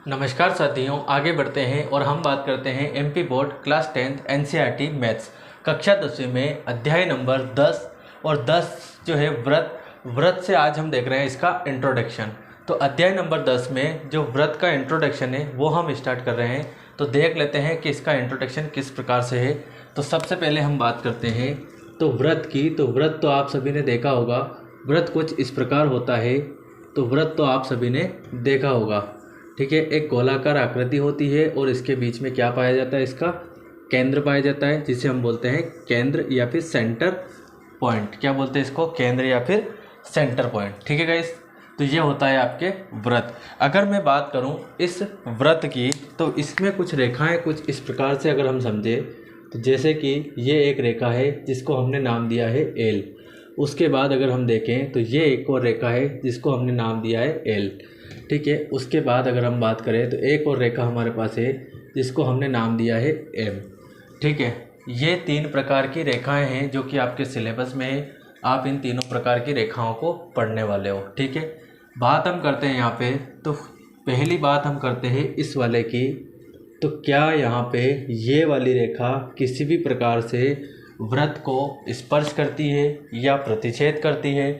नमस्कार साथियों, आगे बढ़ते हैं और हम बात करते हैं MP board class 10th NCERT maths कक्षा 10वीं में अध्याय नंबर 10 और 10 जो है व्रत से आज हम देख रहे हैं इसका इंट्रोडक्शन। तो अध्याय नंबर 10 में जो व्रत का इंट्रोडक्शन है वो हम स्टार्ट कर रहे हैं। तो देख लेते हैं कि इसका इंट्रोडक्शन किस प्रकार से है। तो सबसे पहले हम बात करते हैं तो व्रत की। तो व्रत तो आप सभी ने देखा होगा, व्रत कुछ इस प्रकार होता है। तो व्रत तो आप सभी ने देखा होगा, ठीक है। एक गोलाकार आकृति होती है और इसके बीच में क्या पाया जाता है, इसका केंद्र पाया जाता है, जिसे हम बोलते हैं केंद्र या फिर सेंटर पॉइंट। क्या बोलते हैं इसको, केंद्र या फिर सेंटर पॉइंट, ठीक है गाइस। तो ये होता है आपके व्रत। अगर मैं बात करूं इस व्रत की, तो इसमें कुछ रेखाएं कुछ इस प्रकार से अगर हम समझे, तो जैसे कि ये एक रेखा है जिसको हमने नाम दिया है एल। उसके बाद अगर हम देखें तो ये एक और रेखा है जिसको हमने नाम दिया है एल, ठीक है। उसके बाद अगर हम बात करें तो एक और रेखा हमारे पास है जिसको हमने नाम दिया है एम, ठीक है। ये 3 प्रकार की रेखाएं हैं जो कि आपके सिलेबस में है। आप इन तीनों प्रकार की रेखाओं को पढ़ने वाले हो, ठीक है। बात हम करते हैं यहाँ पे, तो पहली बात हम करते हैं इस वाले की। तो क्या यहाँ पे ये वाली रेखा किसी भी प्रकार से व्रत को स्पर्श करती है या प्रतिच्छेद करती है?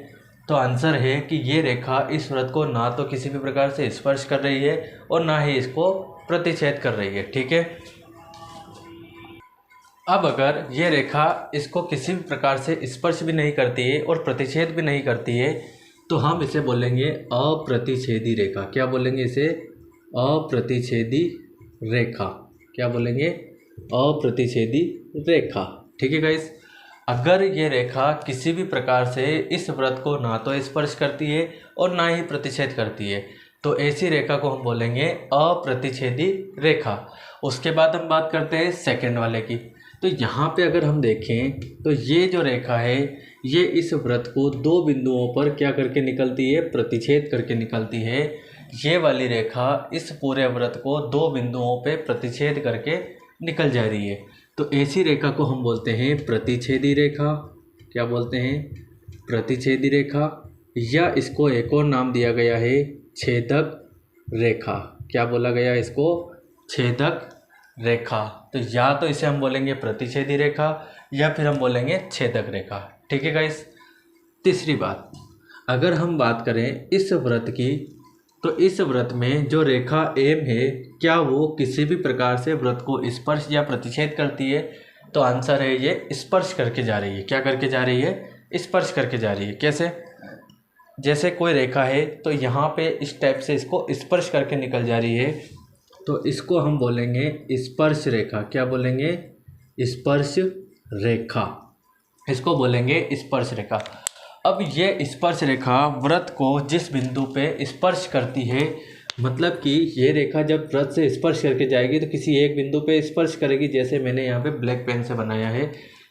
तो आंसर है कि ये रेखा इस व्रत को ना तो किसी भी प्रकार से स्पर्श कर रही है और ना ही इसको प्रतिच्छेद कर रही है, ठीक है। अब अगर ये रेखा इसको किसी भी प्रकार से स्पर्श भी नहीं करती है और प्रतिच्छेद भी नहीं करती है, तो हम इसे बोलेंगे अप्रतिच्छेदी रेखा। क्या बोलेंगे इसे? अप्रतिच्छेदी रेखा। क्या बोलेंगे? अप्रतिच्छेदी रेखा, ठीक है गाइस। अगर ये रेखा किसी भी प्रकार से इस व्रत को ना तो स्पर्श करती है और ना ही प्रतिच्छेद करती है, तो ऐसी रेखा को हम बोलेंगे अप्रतिच्छेदी रेखा। उसके बाद हम बात करते हैं सेकंड वाले की। तो यहाँ पे अगर हम देखें तो ये जो रेखा है ये इस व्रत को 2 बिंदुओं पर क्या करके निकलती है? प्रतिच्छेद करके निकलती है। ये वाली रेखा इस पूरे व्रत को 2 बिंदुओं पे प्रतिच्छेद करके निकल जा रही है। तो ऐसी रेखा को हम बोलते हैं प्रतिच्छेदी रेखा। क्या बोलते हैं? प्रतिच्छेदी रेखा, या इसको एक और नाम दिया गया है छेदक रेखा। क्या बोला गया इसको? छेदक रेखा। तो या तो इसे हम बोलेंगे प्रतिच्छेदी रेखा या फिर हम बोलेंगे छेदक रेखा, ठीक है गाइस। तीसरी बात, अगर हम बात करें इस व्रत की, तो इस व्रत में जो रेखा एम है, क्या वो किसी भी प्रकार से व्रत को स्पर्श या प्रतिच्छेद करती है? तो आंसर है ये स्पर्श करके जा रही है। क्या करके जा रही है? स्पर्श करके जा रही है। कैसे? जैसे कोई रेखा है तो यहाँ पे इस टाइप से इसको स्पर्श करके निकल जा रही है, तो इसको हम बोलेंगे स्पर्श रेखा। क्या बोलेंगे? स्पर्श रेखा। इसको बोलेंगे स्पर्श रेखा। अब ये स्पर्श रेखा व्रत को जिस बिंदु पे स्पर्श करती है, मतलब कि ये रेखा जब व्रत से स्पर्श करके जाएगी तो किसी एक बिंदु पे स्पर्श करेगी। जैसे मैंने यहाँ पे ब्लैक पेन से बनाया है,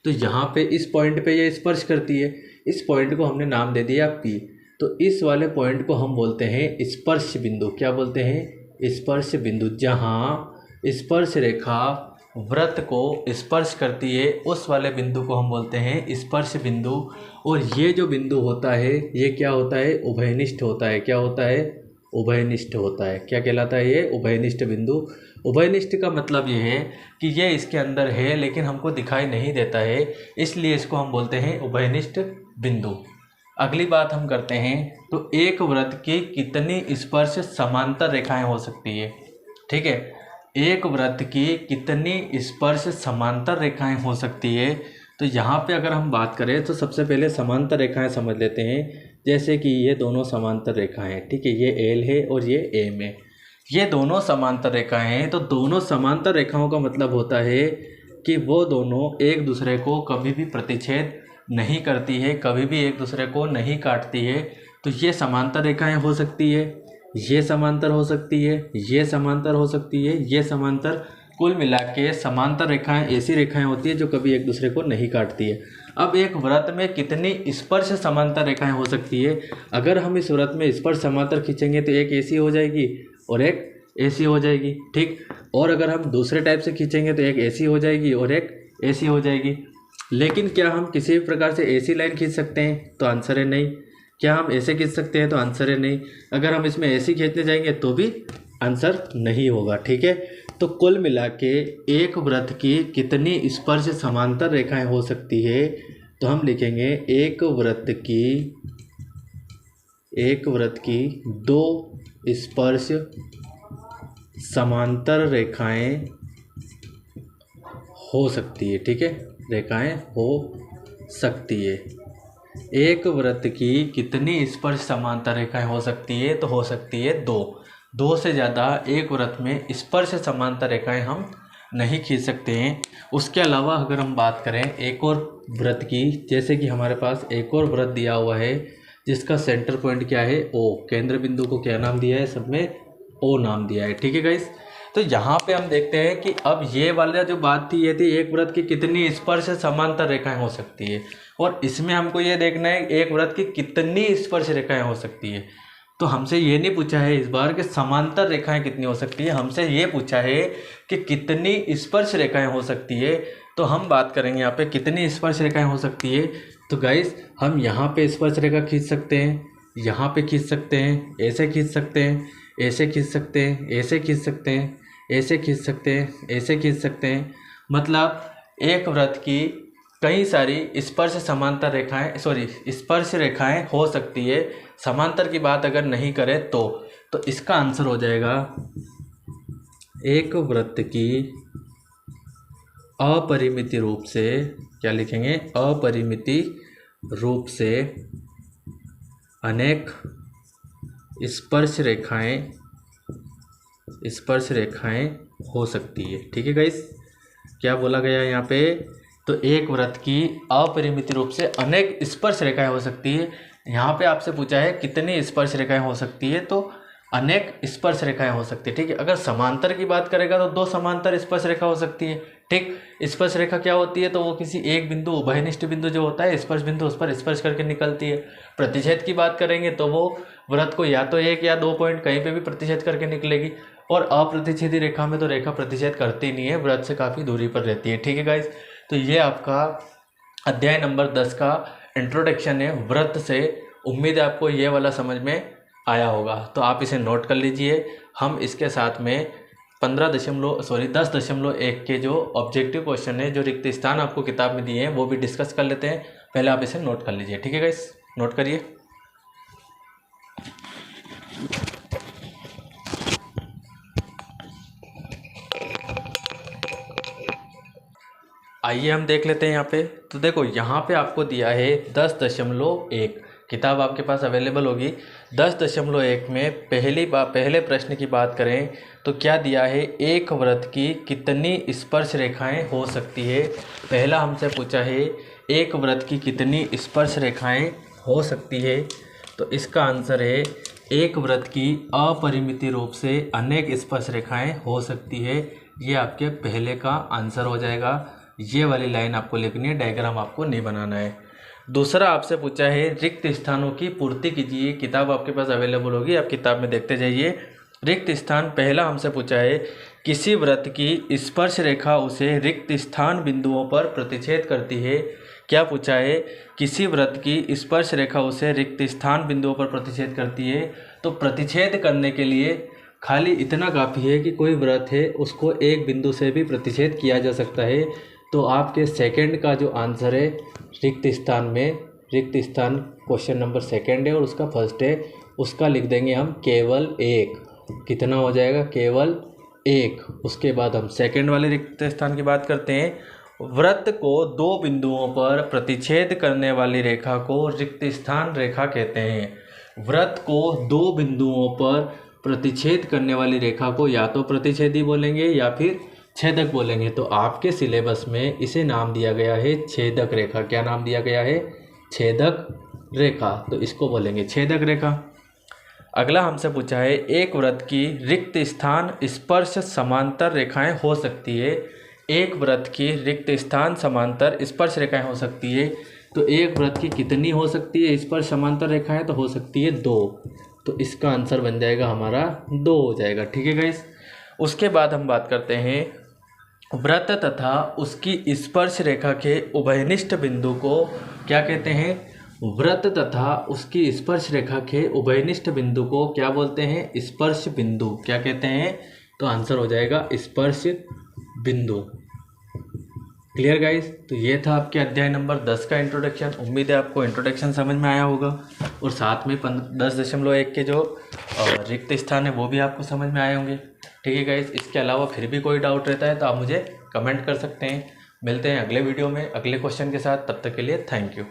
तो यहाँ पे इस पॉइंट पे ये स्पर्श करती है। इस पॉइंट को हमने नाम दे दिया P। तो इस वाले पॉइंट को हम बोलते हैं स्पर्श बिंदु। क्या बोलते हैं? स्पर्श बिंदु। जहाँ स्पर्श रेखा व्रत को स्पर्श करती है उस वाले बिंदु को हम बोलते हैं स्पर्श बिंदु। और ये जो बिंदु होता है ये क्या होता है? उभयनिष्ठ होता है। क्या होता है? उभयनिष्ठ होता है। क्या कहलाता है ये? उभयनिष्ठ बिंदु। उभयनिष्ठ का मतलब ये है कि ये इसके अंदर है लेकिन हमको दिखाई नहीं देता है, इसलिए इसको हम बोलते हैं उभयनिष्ठ बिंदु। अगली बात हम करते हैं, तो एक व्रत की कितनी स्पर्श समांतर रेखाएं हो सकती है? ठीक है, एक व्रत की कितनी स्पर्श समांतर रेखाएं हो सकती है? तो यहाँ पे अगर हम बात करें तो सबसे पहले समांतर रेखाएं समझ लेते हैं। जैसे कि ये दोनों समांतर रेखाएं हैं, ठीक है, ये एल है और ये एम है। ये दोनों समांतर रेखाएं हैं। तो दोनों समांतर रेखाओं का मतलब होता है कि वो दोनों एक दूसरे को कभी भी प्रतिच्छेद नहीं करती है, कभी भी एक दूसरे को नहीं काटती है। तो ये समांतर रेखाएं हो सकती है, ये समांतर हो सकती है, ये समांतर हो सकती है, ये समांतर। कुल मिला के समांतर रेखाएं ऐसी रेखाएं होती है जो कभी एक दूसरे को नहीं काटती है। अब एक व्रत में कितनी स्पर्श समांतर रेखाएं हो सकती है? अगर हम इस व्रत में स्पर्श समांतर खींचेंगे तो एक ऐसी हो जाएगी और एक ऐसी हो जाएगी, ठीक। और अगर हम दूसरे टाइप से खींचेंगे तो एक ऐसी हो जाएगी और एक ऐसी हो जाएगी। लेकिन क्या हम किसी भी प्रकार से ऐसी लाइन खींच सकते हैं? तो आंसर है नहीं। क्या हम ऐसे खींच सकते हैं? तो आंसर है नहीं। अगर हम इसमें ऐसी खींचने जाएंगे तो भी आंसर नहीं होगा। ठीक है, तो कुल मिला के एक वृत्त की कितनी स्पर्श समांतर रेखाएं हो सकती है, तो हम लिखेंगे एक वृत्त की दो स्पर्श समांतर रेखाएं हो सकती है। ठीक है, रेखाएं हो सकती है। एक वृत्त की कितनी स्पर्श समांतर रेखाएं हो सकती है, तो हो सकती है दो से ज़्यादा एक वृत्त में स्पर्श समांतर रेखाएं हम नहीं खींच सकते हैं। उसके अलावा अगर हम बात करें एक और वृत्त की, जैसे कि हमारे पास एक और वृत्त दिया हुआ है जिसका सेंटर पॉइंट क्या है, ओ, केंद्र बिंदु को क्या नाम दिया है, सब में ओ नाम दिया है। ठीक है गाइस, तो यहाँ पे हम देखते हैं कि अब ये वाला जो बात थी ये थी एक वृत्त की कितनी स्पर्श समांतर रेखाएं हो सकती है, और इसमें हमको ये देखना है एक वृत्त की कितनी स्पर्श रेखाएं हो सकती है। तो हमसे ये नहीं पूछा है इस बार कि समांतर रेखाएं कितनी हो सकती है, हमसे ये पूछा है कि कितनी स्पर्श रेखाएं हो सकती है। तो हम बात करेंगे यहाँ पे कितनी स्पर्श रेखाएं हो सकती है। तो गाइस हम यहाँ पे स्पर्श रेखा खींच सकते हैं, यहाँ पे खींच सकते हैं, ऐसे खींच सकते हैं, ऐसे खींच सकते हैं, ऐसे खींच सकते हैं, ऐसे खींच सकते हैं, ऐसे खींच सकते हैं। मतलब एक वृत्त की कई सारी स्पर्श समांतर रेखाएं स्पर्श रेखाएं हो सकती है। समांतर की बात अगर नहीं करें तो इसका आंसर हो जाएगा एक वृत्त की अपरिमित रूप से, क्या लिखेंगे, अपरिमित रूप से अनेक स्पर्श रेखाएं हो सकती है। ठीक है गाइस, क्या बोला गया यहाँ पे, तो एक वृत्त की अपरिमित रूप से अनेक स्पर्श रेखाएं हो सकती है। यहाँ पे आपसे पूछा है कितनी स्पर्श रेखाएं हो सकती है, तो अनेक स्पर्श रेखाएं हो सकती है। ठीक है, अगर समांतर की बात करेगा तो दो समांतर स्पर्श रेखा हो सकती है। ठीक, स्पर्श रेखा क्या होती है, तो वो किसी एक बिंदु, उभयनिष्ठ बिंदु जो होता है स्पर्श बिंदु, उस पर स्पर्श करके निकलती है। प्रतिच्छेद की बात करेंगे तो वो वृत्त को या तो एक या दो पॉइंट कहीं पे भी प्रतिच्छेद करके निकलेगी, और अप्रतिच्छेदी रेखा में तो रेखा प्रतिच्छेद करती नहीं है, वृत्त से काफ़ी दूरी पर रहती है। ठीक है गाइस, तो ये आपका अध्याय नंबर 10 का इंट्रोडक्शन है वृत्त से। उम्मीद है आपको ये वाला समझ में आया होगा, तो आप इसे नोट कर लीजिए। हम इसके साथ में 10.1 के जो ऑब्जेक्टिव क्वेश्चन है, जो रिक्त स्थान आपको किताब में दिए हैं, वो भी डिस्कस कर लेते हैं। पहले आप इसे नोट कर लीजिए। ठीक है गाइस, नोट करिए। आइए हम देख लेते हैं यहाँ पे। तो देखो यहाँ पे आपको दिया है 10.1, किताब आपके पास अवेलेबल होगी। 10.1 में पहले प्रश्न की बात करें तो क्या दिया है, एक वृत्त की कितनी स्पर्श रेखाएं हो सकती है। पहला हमसे पूछा है एक वृत्त की कितनी स्पर्श रेखाएं हो सकती है, तो इसका आंसर है एक वृत्त की अपरिमित रूप से अनेक स्पर्श रेखाएं हो सकती है। ये आपके पहले का आंसर हो जाएगा। ये वाली लाइन आपको लिखनी है, डायग्राम आपको नहीं बनाना है। दूसरा आपसे पूछा है रिक्त स्थानों की पूर्ति कीजिए। किताब आपके पास अवेलेबल होगी, आप किताब में देखते जाइए। रिक्त स्थान पहला हमसे पूछा है किसी वृत्त की स्पर्श रेखा उसे रिक्त स्थान बिंदुओं पर प्रतिच्छेद करती है। क्या पूछा है, किसी वृत्त की स्पर्श रेखा उसे रिक्त स्थान बिंदुओं पर प्रतिच्छेद करती है। तो प्रतिच्छेद करने के लिए खाली इतना काफ़ी है कि कोई वृत्त है उसको एक बिंदु से भी प्रतिच्छेद किया जा सकता है। तो आपके सेकंड का जो आंसर है रिक्त स्थान क्वेश्चन नंबर सेकंड है और उसका फर्स्ट है, उसका लिख देंगे हम केवल एक। कितना हो जाएगा, केवल एक। उसके बाद हम सेकंड वाले रिक्त स्थान की बात करते हैं। वृत्त को दो बिंदुओं पर प्रतिच्छेद करने वाली रेखा को रिक्त स्थान रेखा कहते हैं। वृत्त को दो बिंदुओं पर प्रतिच्छेद करने वाली रेखा को या तो प्रतिच्छेदी बोलेंगे या फिर छेदक बोलेंगे। तो आपके सिलेबस में इसे नाम दिया गया है छेदक रेखा। क्या नाम दिया गया है, छेदक रेखा। तो इसको बोलेंगे छेदक रेखा। अगला हमसे पूछा है एक वृत्त की रिक्त स्थान स्पर्श समांतर रेखाएं हो सकती है। एक वृत्त की रिक्त स्थान समांतर स्पर्श रेखाएं हो सकती है। तो एक वृत्त की कितनी हो सकती है स्पर्श समांतर रेखाएं, तो हो सकती है 2। तो इसका आंसर बन जाएगा हमारा 2 हो जाएगा। ठीक है गाइस, उसके बाद हम बात करते हैं वृत्त तथा उसकी स्पर्श रेखा के उभयनिष्ठ बिंदु को क्या कहते हैं, वृत्त तथा उसकी स्पर्श रेखा के उभयनिष्ठ बिंदु को क्या बोलते हैं? स्पर्श बिंदु। क्या कहते हैं? तो आंसर हो जाएगा स्पर्श बिंदु। Clear guys? तो ये था आपके अध्याय नंबर 10 का इंट्रोडक्शन। उम्मीद है आपको इंट्रोडक्शन समझ में आया होगा और साथ में 10.1 के जो रिक्त स्थान है वो भी आपको समझ में आए होंगे। ठीक है गाइस, इसके अलावा फिर भी कोई डाउट रहता है तो आप मुझे कमेंट कर सकते हैं। मिलते हैं अगले वीडियो में अगले क्वेश्चन के साथ। तब तक के लिए थैंक यू।